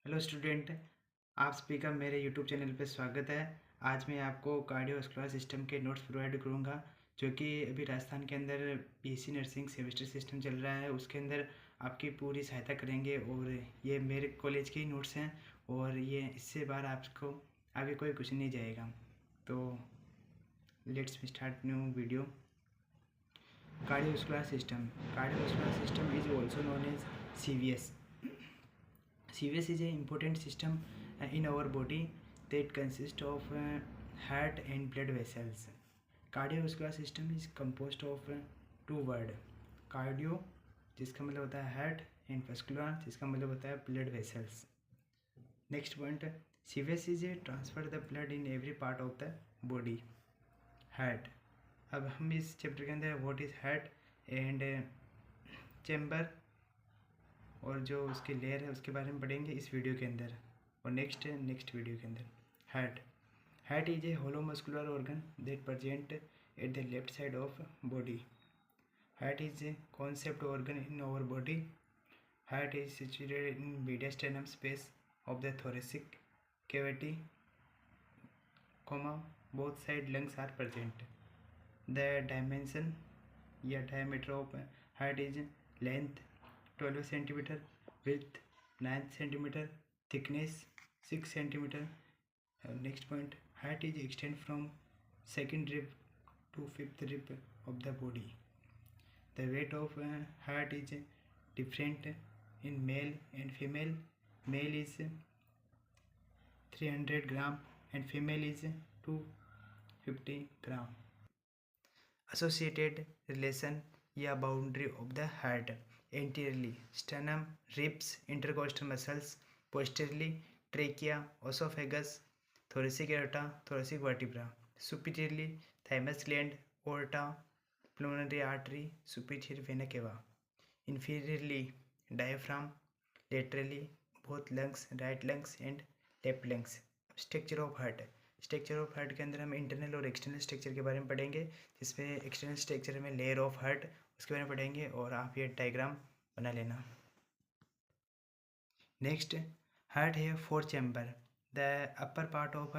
Hello student, आप सभी का मेरे यूट्यूब चैनल पे स्वागत है। आज मैं आपको कार्डियोवास्कुलर सिस्टम के नोट्स प्रोवाइड करूंगा, जो कि अभी राजस्थान के अंदर बीएससी नर्सिंग सेमेस्टर सिस्टम चल रहा है। उसके अंदर आपकी पूरी सहायता करेंगे और ये मेरे कॉलेज के ही नोट्स हैं और ये इससे बाहर आपको आगे कोई क्वेश्चन नहीं जाएगा। तो let's start new video. Cardiovascular system is also known as CVS. CVS is an important system in our body that consists of heart and blood vessels. Cardiovascular system is composed of two words, cardio जिसका मतलब होता है heart and vascular जिसका मतलब होता है blood vessels. Next point, CVS is a transfer the blood in every part of the body. Heart. अब हम इस चैप्टर के अंदर what is heart and chamber और जो उसकी लेयर है उसके बारे में पढ़ेंगे इस वीडियो के अंदर और नेक्स्ट वीडियो के अंदर। Heart is a hollow muscular organ that present at the left side of body. Heart is a concept organ in our body. Heart is situated in mediastinum space of the thoracic cavity, both side lungs are present. The dimension या diameter of heart is length 12 centimeter, width 9 centimeter, thickness 6 centimeter. Next point, height is extend from second rib to fifth rib of the body. The weight of heart is different in male and female. Male is 300 gram and female is 250 gram. Associated relation या boundary of the heart: anteriorly sternum, ribs, intercostal muscles; posteriorly trachea, esophagus, thoracic aorta, thoracic vertebra; superiorly thymus gland, aorta, pulmonary artery, superior vena cava; inferiorly diaphragm; laterally both lungs, right lungs and left lungs. Structure of heart के अंदर हम internal और external structure के बारे में पढ़ेंगे, जिसमें external structure में लेयर ऑफ हार्ट उसके बारे में पढ़ेंगे और आप ये डायग्राम बना लेना। Next, heart have 4 chamber. The upper part of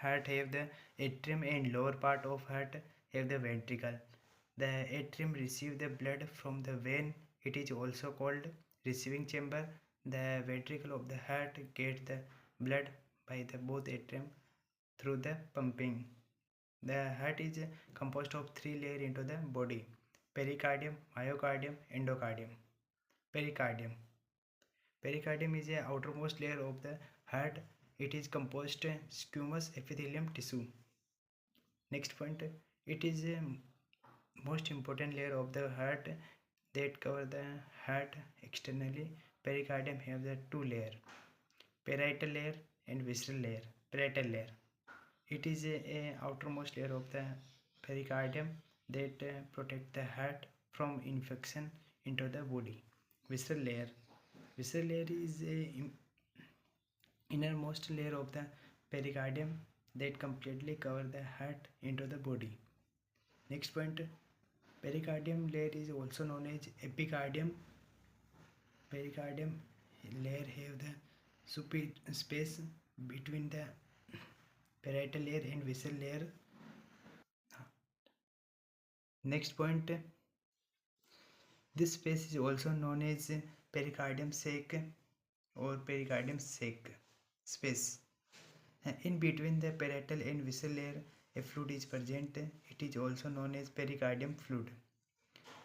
heart have the atrium and lower part of heart have the ventricle. The atrium receive the blood from the when. It is also called receiving chamber. The ventricle of the heart get the blood by the both atrium through the pumping. The heart is composed of 3 layers into the body: pericardium, myocardium, endocardium. Pericardium is a outermost layer of the heart. It is composed squamous epithelium tissue. Next point, it is a most important layer of the heart that cover the heart externally. Pericardium have the 2 layer: parietal layer and visceral layer. Parietal layer, it is a outermost layer of the pericardium that protect the heart from infection into the body. Visceral layer is a innermost layer of the pericardium that completely cover the heart into the body. Next point, pericardium layer is also known as epicardium. Pericardium layer have the space between the parietal layer and visceral layer. Next point, this space is also known as pericardium sac or pericardium sac space. In between the parietal and visceral layer a fluid is present. It is also known as pericardium fluid.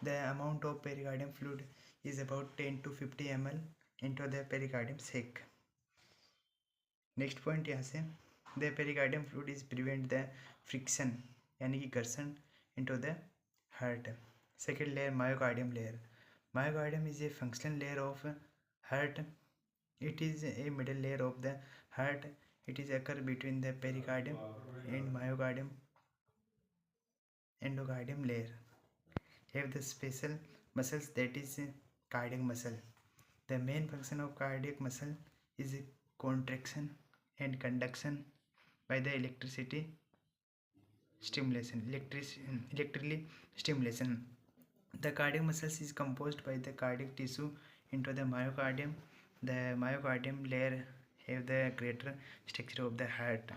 The amount of pericardium fluid is about 10 to 50 ml into the pericardium sac. Next point, यहाँ से the pericardium fluid is prevent the friction यानी कि घर्षण into the heart. Second layer, myocardium layer. Myocardium is a functional layer of heart. It is a middle layer of the heart. It is occur between the pericardium and myocardium endocardium layer. Have the special muscles that is cardiac muscle. The main function of cardiac muscle is contraction and conduction by the electrically stimulation. The cardiac muscles is composed by the cardiac tissue into the myocardium. The myocardium layer have the greater structure of the heart.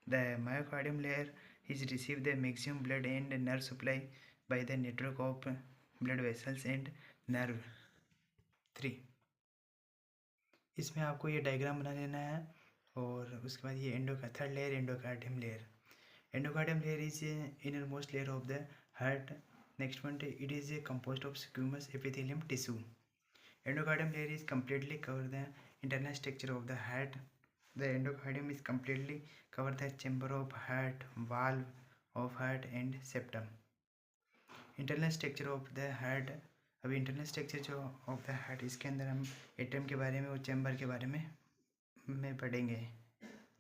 The myocardium layer is receive the maximum blood and nerve supply by the network of blood vessels and nerve. 3. इसमें आपको ये diagram बना लेना है और उसके बाद ये third layer endocardium layer. Endocardium layer is a innermost layer of the heart. Next one, it is a composed of squamous epithelium tissue. Endocardium layer is completely cover the internal structure of the heart. The endocardium is completely cover the chamber of heart, valve of heart and septum. Internal structure of the heart. अभी internal structure जो of the heart इसके अंदर हम atrium के बारे में और chamber के बारे में पढ़ेंगे.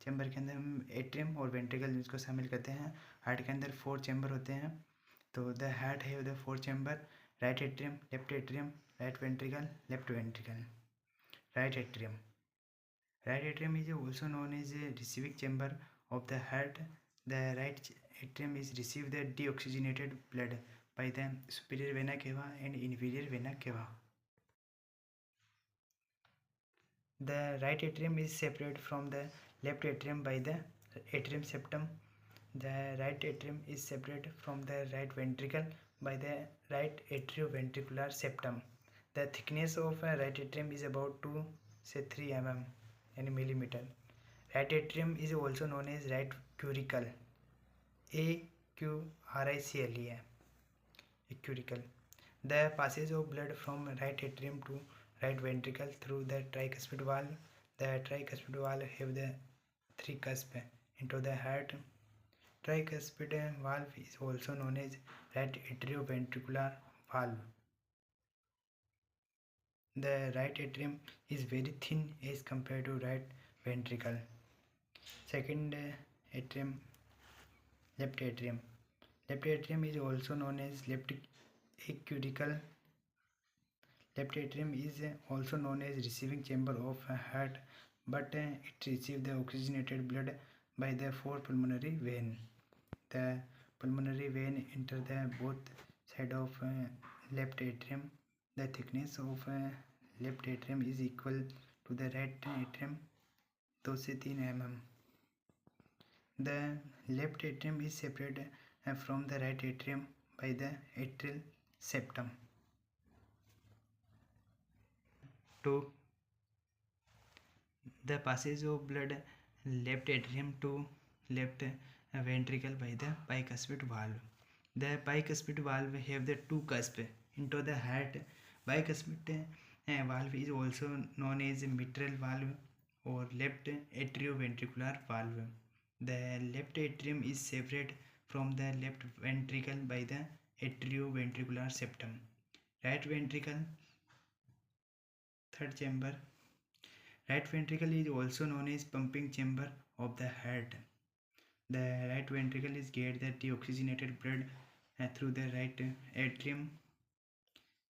चैम्बर के अंदर हम एट्रियम और वेंट्रिकल इसको शामिल करते हैं. हार्ट के अंदर 4 चैम्बर होते हैं. तो the heart have the 4 chamber: right atrium, left atrium, right ventricle, left ventricle. Right atrium. Right atrium is also known as receiving chamber of the heart. The right atrium is receive the deoxygenated blood by the superior vena cava and inferior vena cava. The right atrium is separate from the left atrium by the atrium septum. The right atrium is separate from the right ventricle by the right atrioventricular septum. The thickness of a right atrium is about 2 से 3 mm यानी millimeter. Right atrium is also known as right auricle. AQRICLE है auricle. The passage of blood from right atrium to right ventricle through the tricuspid valve. The tricuspid valve have the 3 cusps into the heart. Tricuspid valve is also known as right atrioventricular valve. The right atrium is very thin as compared to right ventricle. Second atrium, left atrium. Left atrium is also known as left auricle. Left atrium is also known as receiving chamber of heart, but it receives the oxygenated blood by the 4 pulmonary vein. The pulmonary vein enter the both side of left atrium. The thickness of left atrium is equal to the right atrium 2 से 3 mm. The left atrium is separated from the right atrium by the atrial septum. 2. The passage of blood left atrium to left ventricle by the bicuspid valve. The bicuspid valve have the 2 cusps into the heart. Bicuspid valve is also known as mitral valve or left atrioventricular valve. The left atrium is separate from the left ventricle by the atrioventricular septum. Right ventricle, third chamber. Right ventricle is also known as pumping chamber of the heart. The right ventricle is get the deoxygenated blood through the right atrium.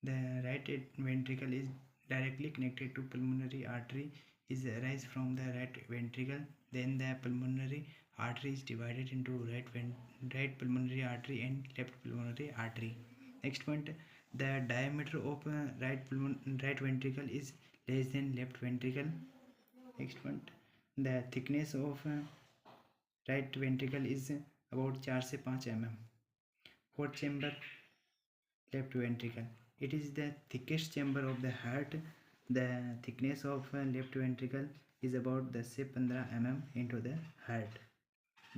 The right ventricle is directly connected to pulmonary artery is arise from the right ventricle. Then the pulmonary artery is divided into right pulmonary artery and left pulmonary artery. Next point, the diameter of right ventricle is less than left ventricle. Next point, the thickness of right ventricle is about 4 से 5 mm. Fourth chamber, left ventricle. It is the thickest chamber of the heart. The thickness of left ventricle is about 10 से 15 mm into the heart.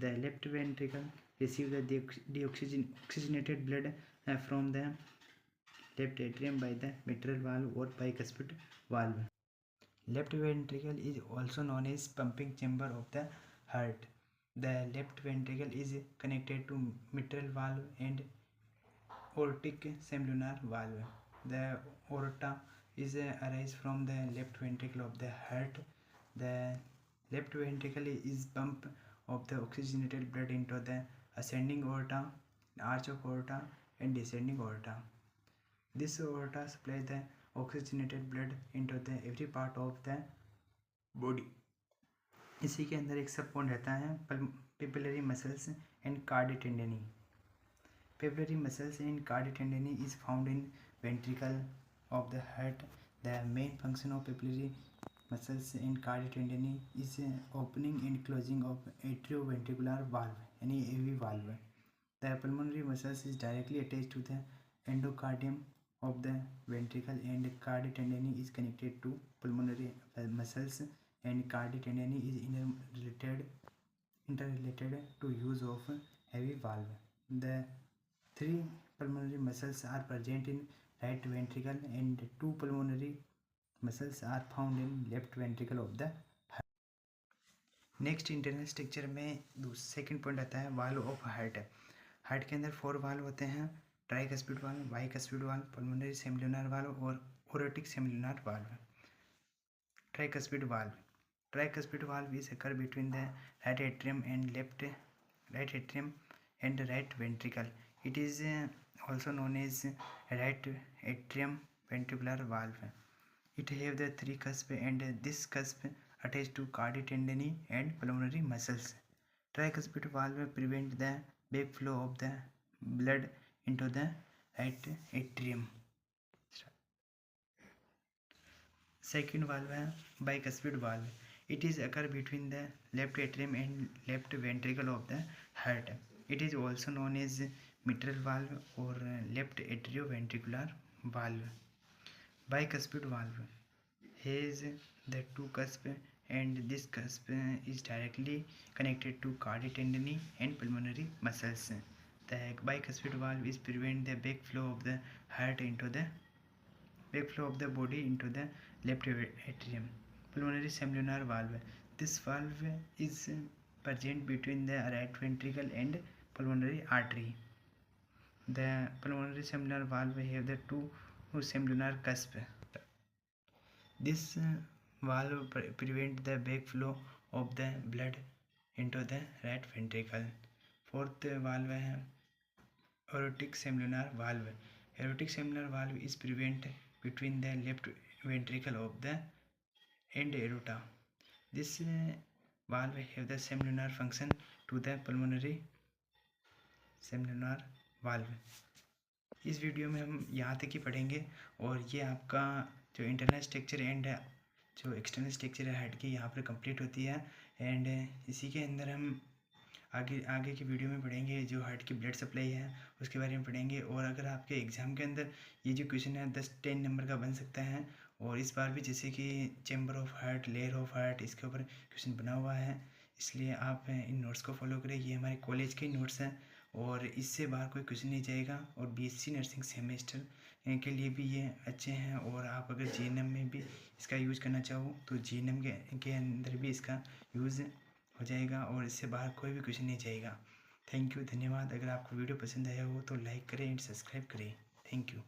The left ventricle receives the deoxygenated blood from the left atrium by the mitral valve or bicuspid valve. Left ventricle is also known as pumping chamber of the heart. The left ventricle is connected to mitral valve and aortic cellular valve. The aorta is arise from the left ventricle of the heart. The left ventricle is pump of the oxygenated blood into the ascending aorta, arch of aorta and descending aorta. This aorta supplies the oxygenated blood into the every part of the body. इसी के अंदर एक सब point रहता है papillary muscles and cardi tendini. Papillary muscles and cardi tendini is found in ventricle of the heart. The main function of papillary muscles and cardiac tendon is opening and closing of atrioventricular valve, यानी AV valve. The pulmonary muscles is directly attached to the endocardium of the ventricle, and cardiac tendon is connected to pulmonary muscles, and cardiac tendon is interrelated to use of heavy valve. The three pulmonary muscles are present in right ventricle, and two pulmonary muscles are found in left ventricle of the heart. Next internal structure में second point आता है valve of heart. Heart के अंदर 4 valve होते हैं: tricuspid valve, bicuspid valve, pulmonary semilunar valve और aortic semilunar valve. Tricuspid valve. Tricuspid valve is occur between the right atrium and right ventricle. It is also known as right atrium ventricular valve. It have the 3 cusp, and this cusp attached to cardiac tendon and pulmonary muscles. Tricuspid valve prevent the backflow of the blood into the right atrium. Second valve है bicuspid valve. It is occur between the left atrium and left ventricle of the heart. It is also known as mitral valve or left atrioventricular valve. Bicuspid valve has the 2 cusp, and this cusp is directly connected to cardiac tendon and pulmonary muscles. The bicuspid valve is prevent the backflow of the heart into the backflow of the body into the left atrium. Pulmonary seminal valve. This valve is present between the right ventricle and pulmonary artery. The pulmonary seminal valve have the 2 semilunar cusp. This valve prevent the backflow of the blood into the right ventricle. Fourth valve है aortic semilunar valve. Aortic semilunar valve is prevent between the left ventricle of the and aorta. This valve have the semilunar function to the pulmonary semilunar valve. इस video में हम यहाँ तक ही पढ़ेंगे, और ये आपका जो इंटरनल स्ट्रक्चर एंड जो एक्सटर्नल स्ट्रक्चर है हार्ट की यहाँ पर कंप्लीट होती है. एंड इसी के अंदर हम आगे की वीडियो में पढ़ेंगे जो हार्ट की ब्लड सप्लाई है उसके बारे में पढ़ेंगे. और अगर आपके एग्ज़ाम के अंदर ये जो क्वेश्चन है 10-10 नंबर का बन सकता है, और इस बार भी जैसे कि chamber of heart, layer of heart, इसके ऊपर क्वेश्चन बना हुआ है, इसलिए आप इन नोट्स को फॉलो करें. ये हमारे कॉलेज के नोट्स हैं और इससे बाहर कोई क्वेश्चन नहीं जाएगा. और BSc नर्सिंग सेमेस्टर के लिए भी ये अच्छे हैं, और आप अगर GNM में भी इसका यूज़ करना चाहो तो GNM के अंदर भी इसका यूज़ हो जाएगा, और इससे बाहर कोई भी क्वेश्चन नहीं जाएगा. थैंक यू, धन्यवाद. अगर आपको वीडियो पसंद आया हो तो लाइक करें एंड सब्सक्राइब करें. Thank you.